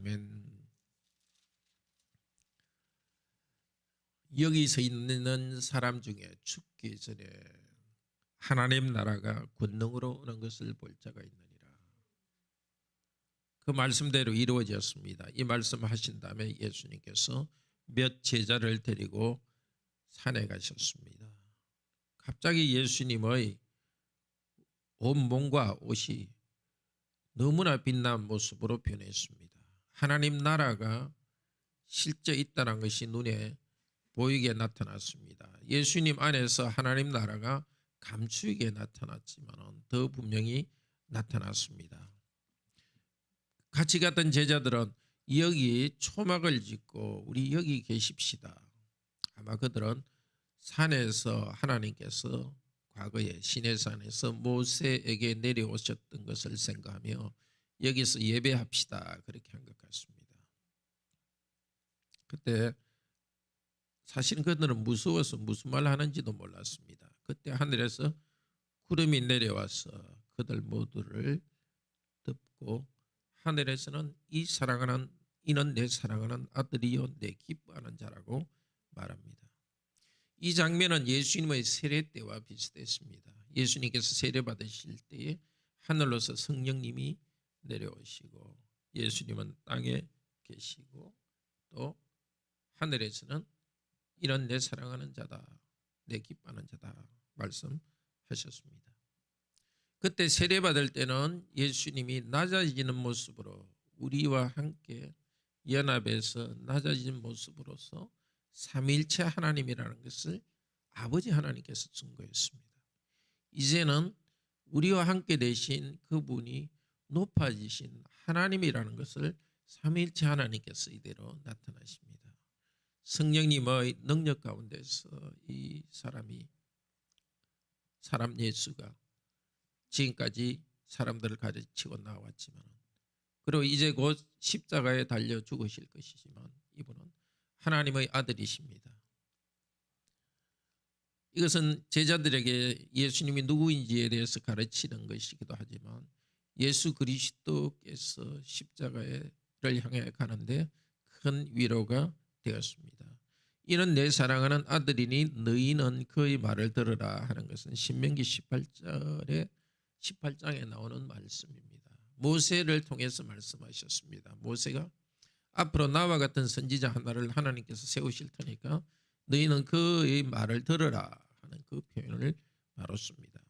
아멘. 여기 서 있는 사람 중에 죽기 전에 하나님 나라가 권능으로 오는 것을 볼 자가 있느니라. 그 말씀대로 이루어졌습니다. 이 말씀 하신 다음에 예수님께서 몇 제자를 데리고 산에 가셨습니다. 갑자기 예수님의 온 몸과 옷이 너무나 빛난 모습으로 변했습니다. 하나님 나라가 실제 있다는 것이 눈에 보이게 나타났습니다. 예수님 안에서 하나님 나라가 감추게 나타났지만 더 분명히 나타났습니다. 같이 갔던 제자들은 여기 초막을 짓고 우리 여기 계십시다. 아마 그들은 산에서 하나님께서 과거에 시내산에서 모세에게 내려오셨던 것을 생각하며 여기서 예배합시다 그렇게 한 것 같습니다. 그때 사실은 그들은 무서워서 무슨 말 하는지도 몰랐습니다. 그때 하늘에서 구름이 내려와서 그들 모두를 덮고 하늘에서는 이는 내 사랑하는 아들이요 내 기뻐하는 자라고 말합니다. 이 장면은 예수님의 세례 때와 비슷했습니다. 예수님께서 세례 받으실 때에 하늘로서 성령님이 내려오시고 예수님은 땅에 계시고 또 하늘에서는 이런 내 사랑하는 자다 내 기뻐하는 자다 말씀하셨습니다. 그때 세례 받을 때는 예수님이 낮아지는 모습으로 우리와 함께 연합해서 낮아진 모습으로서 삼위일체 하나님이라는 것을 아버지 하나님께서 증거했습니다. 이제는 우리와 함께 되신 그분이 높아지신 하나님이라는 것을 삼위일체 하나님께서 이대로 나타나십니다. 성령님의 능력 가운데서 이 사람 예수가 지금까지 사람들을 가르치고 나왔지만 그리고 이제 곧 십자가에 달려 죽으실 것이지만 이분은 하나님의 아들이십니다. 이것은 제자들에게 예수님이 누구인지에 대해서 가르치는 것이기도 하지만 예수 그리스도께서 십자가를 향해 가는데 큰 위로가 되었습니다. 이는 내 사랑하는 아들이니 너희는 그의 말을 들으라 하는 것은 신명기 18장에 나오는 말씀입니다. 모세를 통해서 말씀하셨습니다. 모세가 앞으로 나와 같은 선지자 하나를 하나님께서 세우실 테니까 너희는 그의 말을 들으라 하는 그 표현을 바로 씁니다.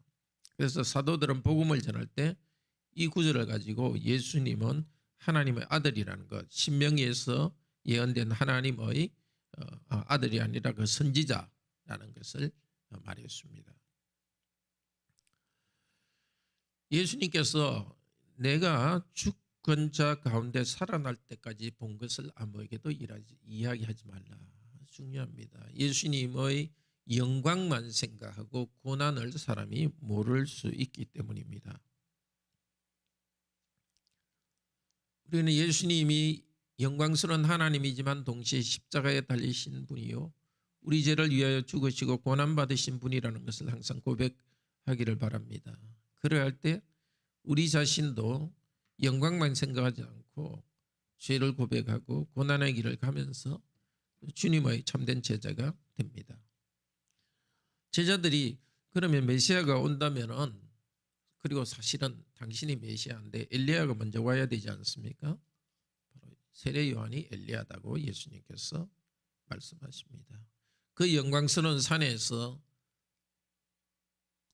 그래서 사도들은 복음을 전할 때 이 구절을 가지고 예수님은 하나님의 아들이라는 것, 신명기에서 예언된 하나님의 아들이 아니라 그 선지자라는 것을 말했습니다. 예수님께서 내가 주권자 가운데 살아날 때까지 본 것을 아무에게도 이야기하지 말라. 중요합니다. 예수님의 영광만 생각하고 고난을 사람이 모를 수 있기 때문입니다. 우리는 예수님이 영광스러운 하나님이지만 동시에 십자가에 달리신 분이요 우리 죄를 위하여 죽으시고 고난받으신 분이라는 것을 항상 고백하기를 바랍니다. 그래야 할 때 우리 자신도 영광만 생각하지 않고 죄를 고백하고 고난의 길을 가면서 주님의 참된 제자가 됩니다. 제자들이 그러면 메시아가 온다면은 그리고 사실은 당신이 메시아인데 엘리야가 먼저 와야 되지 않습니까? 바로 세례 요한이 엘리야다고 예수님께서 말씀하십니다. 그 영광스러운 산에서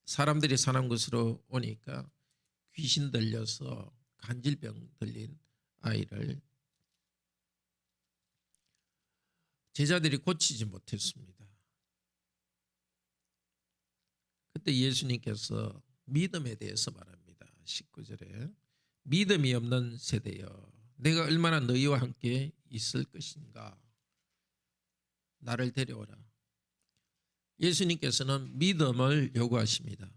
사람들이 사는 곳으로 오니까 귀신 들려서 간질병 들린 아이를 제자들이 고치지 못했습니다. 그때 예수님께서 믿음에 대해서 말합니다. 19절에 믿음이 없는 세대여 내가 얼마나 너희와 함께 있을 것인가 나를 데려오라. 예수님께서는 믿음을 요구하십니다.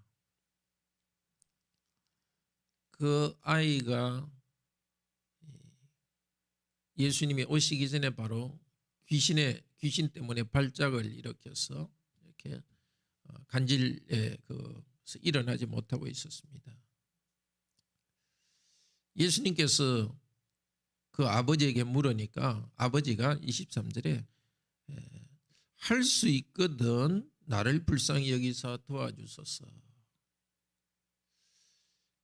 그 아이가 예수님이 오시기 전에 바로 귀신 때문에 발작을 일으켜서 이렇게 간질에 일어나지 못하고 있었습니다. 예수님께서 그 아버지에게 물으니까 아버지가 23절에 할 수 있거든 나를 불쌍히 여기사 도와주소서.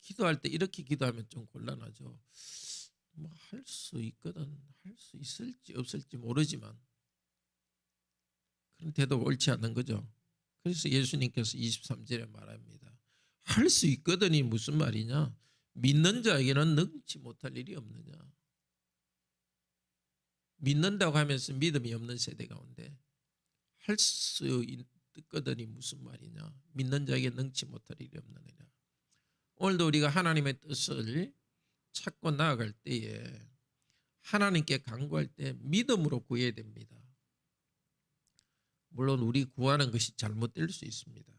기도할 때 이렇게 기도하면 좀 곤란하죠. 뭐 할 수 있거든, 할 수 있을지 없을지 모르지만 그런 태도가 옳지 않는 거죠. 그래서 예수님께서 23절에 말합니다. 할 수 있거든이 무슨 말이냐? 믿는 자에게는 능치 못할 일이 없느냐? 믿는다고 하면서 믿음이 없는 세대 가운데 할 수 있거든이 무슨 말이냐? 믿는 자에게 능치 못할 일이 없느니라. 오늘도 우리가 하나님의 뜻을 찾고 나아갈 때에 하나님께 간구할 때 믿음으로 구해야 됩니다. 물론 우리 구하는 것이 잘못될 수 있습니다.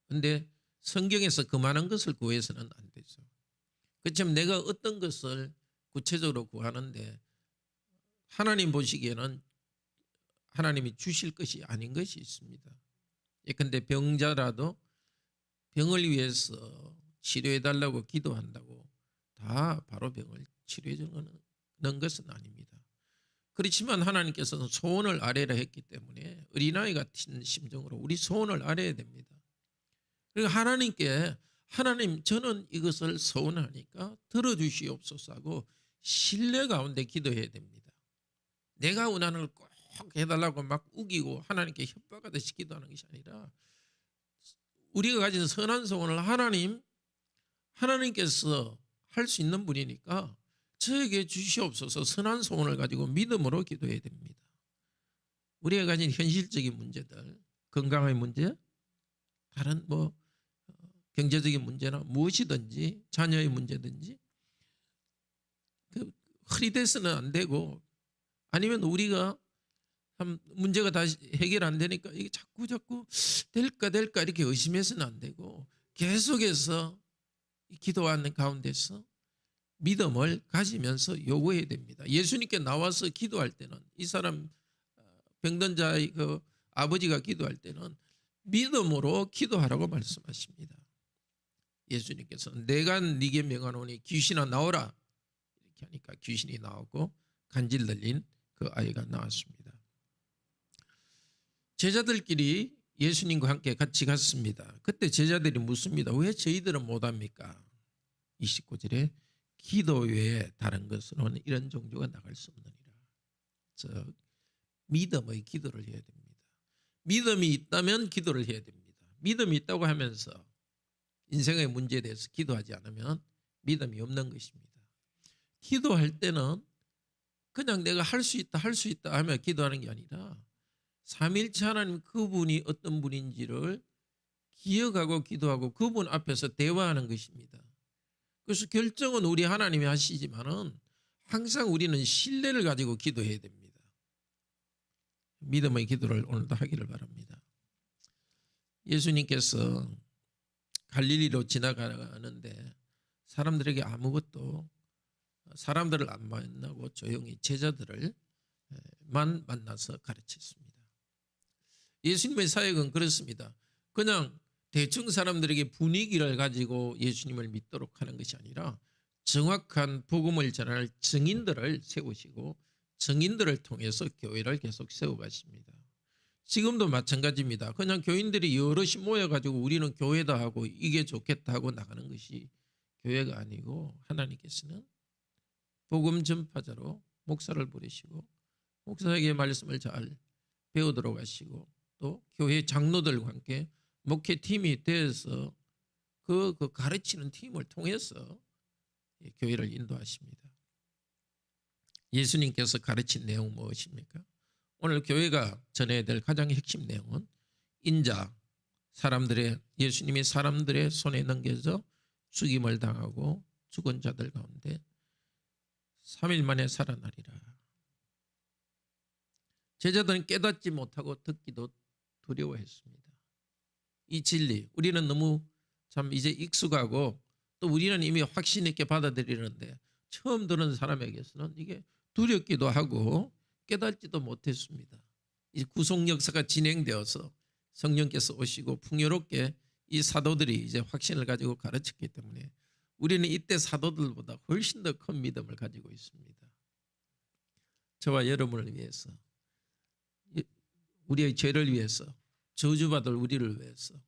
그런데 성경에서 그만한 것을 구해서는 안 되죠. 그렇지만 내가 어떤 것을 구체적으로 구하는데 하나님 보시기에는 하나님이 주실 것이 아닌 것이 있습니다. 예컨대 병자라도 병을 위해서 치료해달라고 기도한다고 다 바로 병을 치료해 주는 것은 아닙니다. 그렇지만 하나님께서는 소원을 아뢰라 했기 때문에 어린아이 같은 심정으로 우리 소원을 아뢰야 됩니다. 그리고 하나님께 하나님 저는 이것을 소원하니까 들어주시옵소서 하고 신뢰 가운데 기도해야 됩니다. 내가 원하는 걸 꼭 해달라고 막 우기고 하나님께 협박하듯이 기도하는 것이 아니라 우리가 가진 선한 소원을 하나님께서 할 수 있는 분이니까 저에게 주시옵소서 선한 소원을 가지고 믿음으로 기도해야 됩니다. 우리가 가진 현실적인 문제들, 건강의 문제, 다른 경제적인 문제나 무엇이든지 자녀의 문제든지 흐리돼서는 안 되고 아니면 우리가 문제가 다시 해결 안 되니까 이게 자꾸 될까 이렇게 의심해서는 안 되고 계속해서 기도하는 가운데서 믿음을 가지면서 요구해야 됩니다. 예수님께 나와서 기도할 때는 이 사람 병든 자의 그 아버지가 기도할 때는 믿음으로 기도하라고 말씀하십니다. 예수님께서는 내가 네게 명하노니 귀신아 나오라 이렇게 하니까 귀신이 나오고 간질 들린 그 아이가 나왔습니다. 제자들끼리 예수님과 함께 같이 갔습니다. 그때 제자들이 묻습니다. 왜 저희들은 못합니까? 29절에 기도 외에 다른 것으로는 이런 종교가 나갈 수 없느니라. 즉 믿음의 기도를 해야 됩니다. 믿음이 있다면 기도를 해야 됩니다. 믿음이 있다고 하면서 인생의 문제에 대해서 기도하지 않으면 믿음이 없는 것입니다. 기도할 때는 그냥 내가 할 수 있다 하며 기도하는 게 아니라 삼위일체 하나님 그분이 어떤 분인지를 기억하고 기도하고 그분 앞에서 대화하는 것입니다. 그래서 결정은 우리 하나님이 하시지만은 항상 우리는 신뢰를 가지고 기도해야 됩니다. 믿음의 기도를 오늘도 하기를 바랍니다. 예수님께서 갈릴리로 지나가는데 사람들에게 아무것도 사람들을 안 만나고 조용히 제자들을 만 만나서 가르쳤습니다. 예수님의 사역은 그렇습니다. 그냥 대충 사람들에게 분위기를 가지고 예수님을 믿도록 하는 것이 아니라 정확한 복음을 전할 증인들을 세우시고 증인들을 통해서 교회를 계속 세워가십니다. 지금도 마찬가지입니다. 그냥 교인들이 여럿이 모여가지고 우리는 교회다 하고 이게 좋겠다 하고 나가는 것이 교회가 아니고 하나님께서는 복음 전파자로 목사를 부르시고 목사에게 말씀을 잘 배우도록 하시고 또 교회 장로들과 함께 목회팀이 되어서 그 가르치는 팀을 통해서 교회를 인도하십니다. 예수님께서 가르친 내용 무엇입니까? 오늘 교회가 전해야 될 가장 핵심 내용은 인자, 예수님이 사람들의 손에 넘겨져 죽임을 당하고 죽은 자들 가운데 3일 만에 살아나리라. 제자들은 깨닫지 못하고 듣기도 두려워했습니다. 이 진리 우리는 너무 참 이제 익숙하고 또 우리는 이미 확신 있게 받아들이는데 처음 듣는 사람에게서는 이게 두렵기도 하고 깨닫지도 못했습니다. 이 구속 역사가 진행되어서 성령께서 오시고 풍요롭게 이 사도들이 이제 확신을 가지고 가르쳤기 때문에 우리는 이때 사도들보다 훨씬 더 큰 믿음을 가지고 있습니다. 저와 여러분을 위해서, 우리의 죄를 위해서, 저주받을 우리를 위해서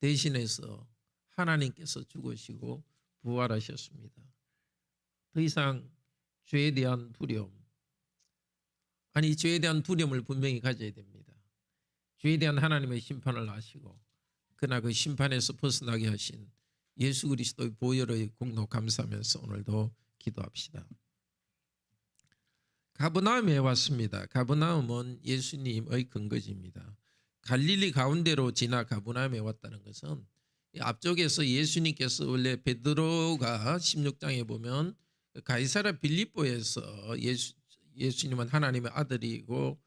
대신해서 하나님께서 죽으시고 부활하셨습니다. 더 이상 죄에 대한 두려움, 아니 죄에 대한 두려움을 분명히 가져야 됩니다. 죄에 대한 하나님의 심판을 아시고 그러나 그 심판에서 벗어나게 하신 예수 그리스도의 보혈의 공로 감사하면서 오늘도 기도합시다. 가버나움에 왔습니다. 가버나움은 예수님의 근거지입니다. 갈릴리 가운데로 지나 가버나움에 왔다는 것은 앞쪽에서 예수님께서 원래 베드로가 16장에 보면 가이사랴 빌립보에서 예수님은 하나님의 아들이고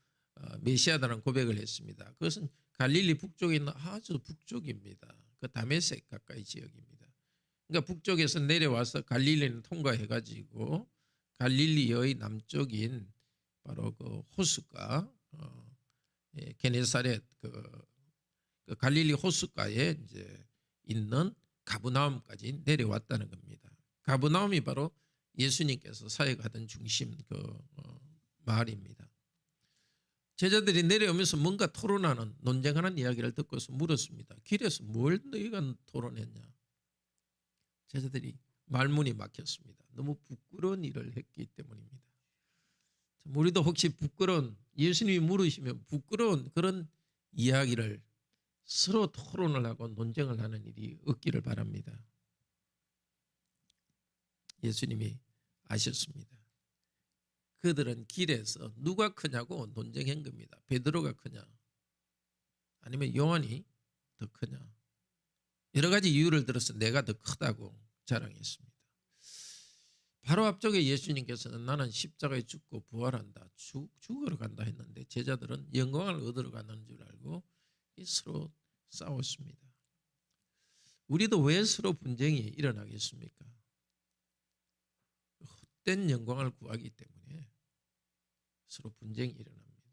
메시아다라는 고백을 했습니다. 그것은 갈릴리 북쪽에 있는 아주 북쪽입니다. 그 다메섹 가까이 지역입니다. 그러니까 북쪽에서 내려와서 갈릴리는 통과해가지고 갈릴리의 남쪽인 바로 그 호숫가 게네사렛 그 갈릴리 호숫가에 이제 있는 가버나움까지 내려왔다는 겁니다. 가버나움이 바로 예수님께서 사역하던 중심 마을입니다. 제자들이 내려오면서 뭔가 토론하는 논쟁하는 이야기를 듣고서 물었습니다. 길에서 뭘 너희가 토론했냐? 제자들이 말문이 막혔습니다. 너무 부끄러운 일을 했기 때문입니다. 우리도 혹시 부끄러운, 예수님이 물으시면 부끄러운 그런 이야기를 서로 토론을 하고 논쟁을 하는 일이 없기를 바랍니다. 예수님이 아셨습니다. 그들은 길에서 누가 크냐고 논쟁한 겁니다. 베드로가 크냐 아니면 요한이 더 크냐, 여러 가지 이유를 들어서 내가 더 크다고 자랑했습니다. 바로 앞쪽에 예수님께서는 나는 십자가에 죽고 부활한다, 죽으러 간다 했는데 제자들은 영광을 얻으러 가는 줄 알고 서로 싸웠습니다. 우리도 왜 서로 분쟁이 일어나겠습니까? 헛된 영광을 구하기 때문에 서로 분쟁이 일어납니다.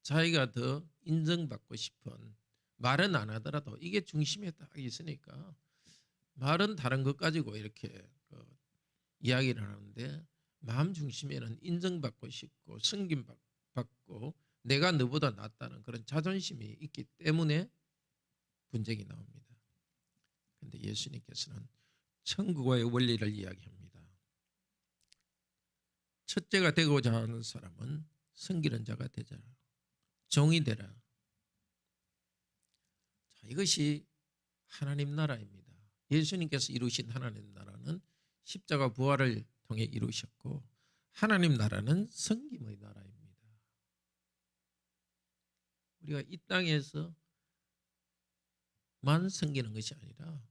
자기가 더 인정받고 싶은, 말은 안 하더라도 이게 중심에 딱 있으니까 말은 다른 것 가지고 이렇게 이야기를 하는데 마음 중심에는 인정받고 싶고 승김받고 내가 너보다 낫다는 그런 자존심이 있기 때문에 분쟁이 나옵니다. 그런데 예수님께서는 천국의 원리를 이야기합니다. 첫째가 되고자 하는 사람은 섬기는 자가 되자, 종이 되라. 자, 이것이 하나님 나라입니다. 예수님께서 이루신 하나님 나라는 십자가 부활을 통해 이루셨고 하나님 나라는 섬김의 나라입니다. 우리가 이 땅에서만 섬기는 것이 아니라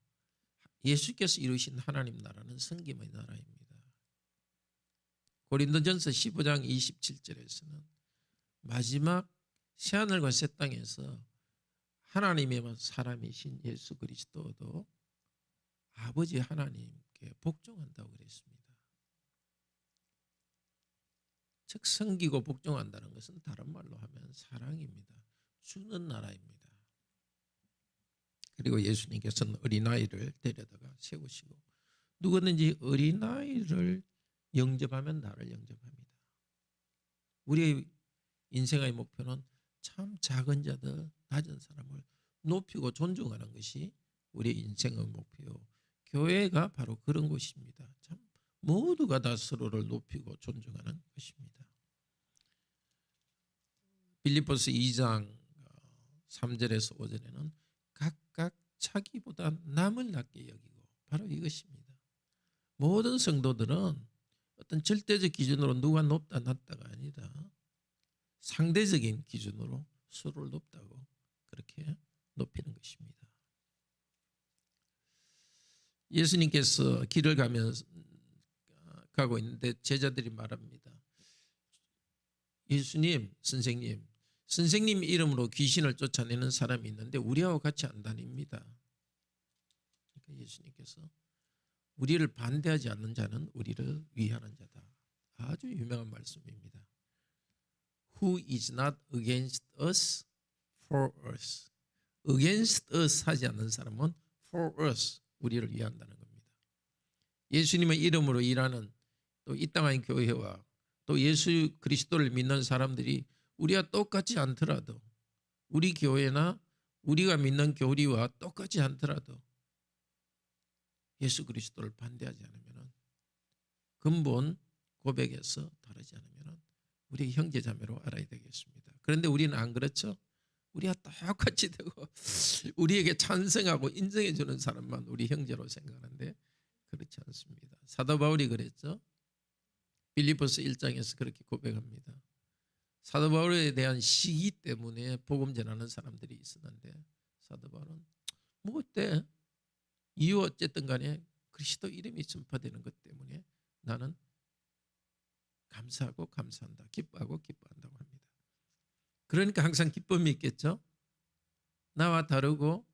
예수께서 이루신 하나님 나라는 섬김의 나라입니다. 고린도전서 15장 27절에서는 마지막 새하늘과 새 땅에서 하나님의 사람이신 예수 그리스도도 아버지 하나님께 복종한다고 그랬습니다. 즉 섬기고 복종한다는 것은 다른 말로 하면 사랑입니다. 주는 나라입니다. 그리고 예수님께서는 어린아이를 데려다가 세우시고 누구든지 어린아이를 영접하면 나를 영접합니다. 우리의 인생의 목표는 참 작은 자들, 낮은 사람을 높이고 존중하는 것이 우리의 인생의 목표요. 교회가 바로 그런 곳입니다. 참 모두가 다 서로를 높이고 존중하는 것입니다. 빌립보서 2장 3절에서 5절에는 각각 자기보다 남을 낮게 여기고, 바로 이것입니다. 모든 성도들은 어떤 절대적 기준으로 누가 높다 낮다가 아니라 상대적인 기준으로 서로를 높다고 그렇게 높이는 것입니다. 예수님께서 길을 가고 있는데 제자들이 말합니다. 예수님, 선생님 이름으로 귀신을 쫓아내는 사람이 있는데 우리하고 같이 안 다닙니다. 그러니까 예수님께서 우리를 반대하지 않는 자는 우리를 위하는 자다. 아주 유명한 말씀입니다. Who is not against us, for us. Against us 하지 않는 사람은 for us, 우리를 위한다는 겁니다. 예수님의 이름으로 일하는 또 이 땅의 교회와 또 예수 그리스도를 믿는 사람들이 우리와 똑같지 않더라도, 우리 교회나 우리가 믿는 교리와 똑같지 않더라도 예수 그리스도를 반대하지 않으면, 근본 고백에서 다르지 않으면 우리 형제 자매로 알아야 되겠습니다. 그런데 우리는 안 그렇죠? 우리가 똑같이 되고 우리에게 찬성하고 인정해 주는 사람만 우리 형제로 생각하는데 그렇지 않습니다. 사도 바울이 그랬죠. 빌립보서 1장에서 그렇게 고백합니다. 사도 바울에 대한 시기 때문에 복음 전하는 사람들이 있었는데, 사도 바울은 뭐 어때? 이유 어쨌든 간에 그리스도 이름이 전파되는 것 때문에 나는 감사하고 감사한다, 기뻐하고 기뻐한다고 합니다. 그러니까 항상 기쁨이 있겠죠. 나와 다르고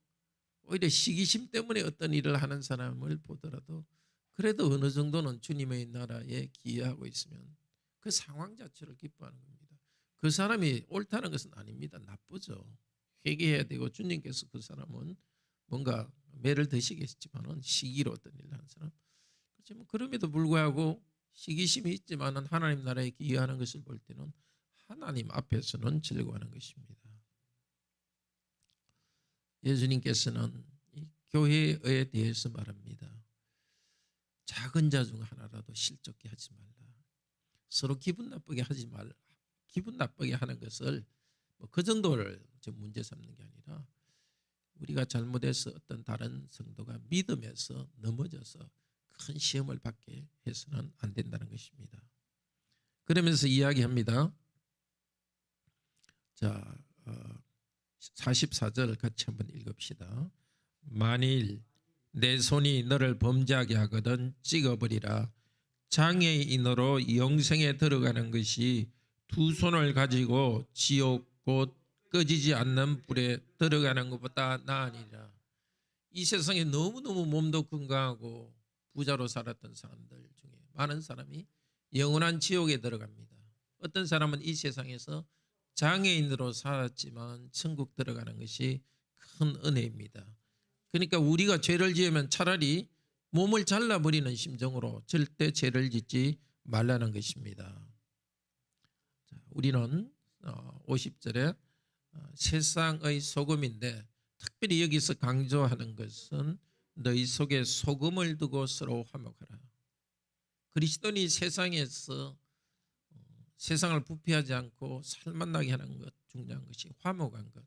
오히려 시기심 때문에 어떤 일을 하는 사람을 보더라도 그래도 어느 정도는 주님의 나라에 기여하고 있으면 그 상황 자체를 기뻐하는 겁니다. 그 사람이 옳다는 것은 아닙니다. 나쁘죠. 회개해야 되고, 주님께서 그 사람은 뭔가 매를 드시겠지만은 시기로 어떤 일을 하는 사람, 그렇지만 그럼에도 불구하고 시기심이 있지만은 하나님 나라에 기여하는 것을 볼 때는 하나님 앞에서는 즐거워하는 것입니다. 예수님께서는 이 교회에 대해서 말합니다. 작은 자 중 하나라도 실족게 하지 말라. 서로 기분 나쁘게 하지 말라. 기분 나쁘게 하는 것을 그 정도를 문제 삼는 게 아니라, 우리가 잘못해서 어떤 다른 성도가 믿음에서 넘어져서 큰 시험을 받게 해서는 안 된다는 것입니다. 그러면서 이야기합니다. 자, 44절 같이 한번 읽읍시다. 만일 내 손이 너를 범죄하게 하거든 찍어버리라. 장애인으로 영생에 들어가는 것이 두 손을 가지고 지옥 곧 꺼지지 않는 불에 들어가는 것보다 나으니라. 이 세상에 너무너무 몸도 건강하고 부자로 살았던 사람들 중에 많은 사람이 영원한 지옥에 들어갑니다. 어떤 사람은 이 세상에서 장애인으로 살았지만 천국 들어가는 것이 큰 은혜입니다. 그러니까 우리가 죄를 지으면 차라리 몸을 잘라버리는 심정으로 절대 죄를 짓지 말라는 것입니다. 우리는 50절에 세상의 소금인데, 특별히 여기서 강조하는 것은 너희 속에 소금을 두고 서로 화목하라. 그리스도인이 세상에서 세상을 부패하지 않고 살만나게 하는 것, 중요한 것이 화목한 것,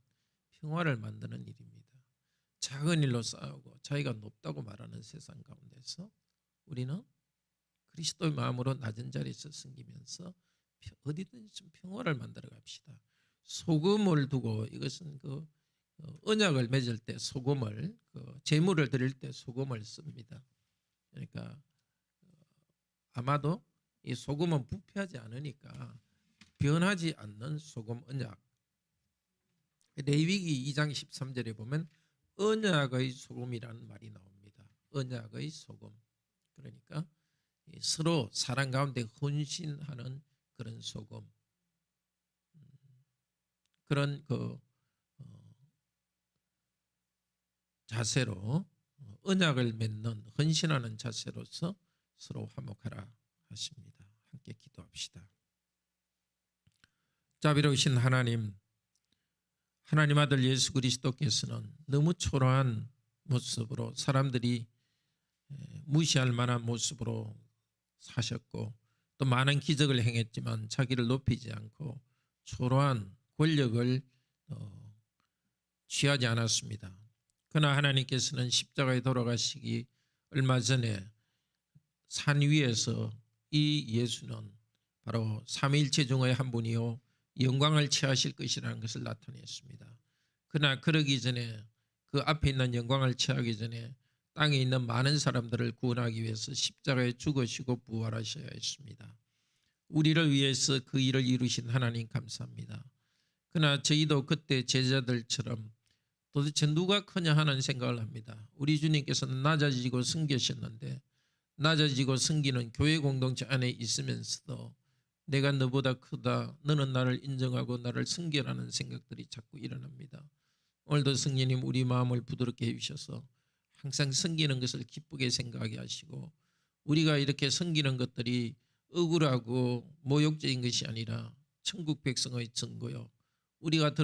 평화를 만드는 일입니다. 작은 일로 싸우고 자기가 높다고 말하는 세상 가운데서 우리는 그리스도의 마음으로 낮은 자리에서 섬기면서 어디든지 좀 평화를 만들어 갑시다. 소금을 두고, 이것은 그 언약을 맺을 때 소금을, 제물을 드릴 때 소금을 씁니다. 그러니까 아마도 이 소금은 부패하지 않으니까 변하지 않는 소금 언약. 레위기 2장 13절에 보면 언약의 소금이라는 말이 나옵니다. 언약의 소금. 그러니까 서로 사랑 가운데 헌신하는 그런 소금, 그런 자세로, 언약을 맺는 헌신하는 자세로서 서로 화목하라 하십니다. 함께 기도합시다. 자비로우신 하나님, 하나님 아들 예수 그리스도께서는 너무 초라한 모습으로, 사람들이 무시할 만한 모습으로 사셨고, 또 많은 기적을 행했지만 자기를 높이지 않고 초라한 권력을 취하지 않았습니다. 그러나 하나님께서는 십자가에 돌아가시기 얼마 전에 산 위에서 이 예수는 바로 삼위일체 중의 한 분이요 영광을 취하실 것이라는 것을 나타냈습니다. 그러나 그러기 전에, 그 앞에 있는 영광을 취하기 전에 땅에 있는 많은 사람들을 구원하기 위해서 십자가에 죽으시고 부활하셔야 했습니다. 우리를 위해서 그 일을 이루신 하나님 감사합니다. 그러나 저희도 그때 제자들처럼 도대체 누가 크냐 하는 생각을 합니다. 우리 주님께서는 낮아지고 섬기셨는데, 낮아지고 섬기는 교회 공동체 안에 있으면서도 내가 너보다 크다, 너는 나를 인정하고 나를 섬기라는 생각들이 자꾸 일어납니다. 오늘도 성령님 우리 마음을 부드럽게 해주셔서 항상 섬기는 것을 기쁘게 생각하게 하시고, 우리가 이렇게 섬기는 것들이 억울하고 모욕적인 것이 아니라 천국 백성의 증거요. 우리가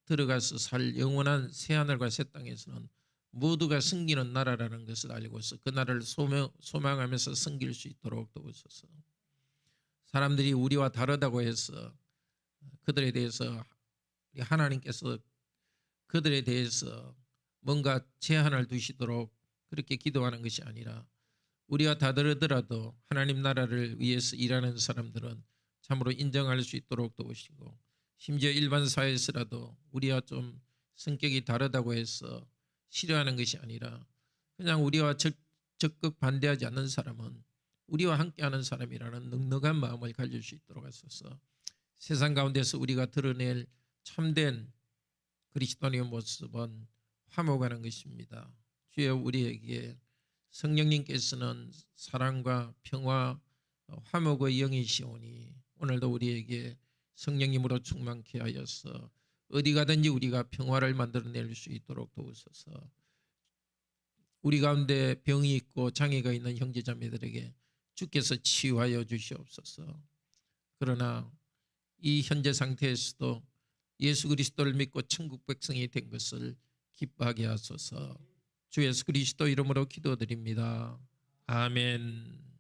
들어가서 살 영원한 새하늘과 새 땅에서는 모두가 섬기는 나라라는 것을 알고서 그 나라를 소망하면서 섬길 수 있도록 도우소서. 사람들이 우리와 다르다고 해서 그들에 대해서 하나님께서 그들에 대해서 뭔가 제한을 두시도록 그렇게 기도하는 것이 아니라 우리가 다르더라도 하나님 나라를 위해서 일하는 사람들은 참으로 인정할 수 있도록 도우시고, 심지어 일반 사회에서라도 우리와 좀 성격이 다르다고 해서 싫어하는 것이 아니라 그냥 우리와 적극 반대하지 않는 사람은 우리와 함께하는 사람이라는 넉넉한 마음을 가질 수 있도록 하소서. 세상 가운데서 우리가 드러낼 참된 그리스도인의 모습은 화목하는 것입니다. 주여, 우리에게 성령님께서는 사랑과 평화, 화목의 영이시오니 오늘도 우리에게 성령님으로 충만케 하여서 어디 가든지 우리가 평화를 만들어낼 수 있도록 도우소서. 우리 가운데 병이 있고 장애가 있는 형제자매들에게 주께서 치유하여 주시옵소서. 그러나 이 현재 상태에서도 예수 그리스도를 믿고 천국 백성이 된 것을 기뻐하게 하소서. 주 예수 그리스도 이름으로 기도드립니다. 아멘.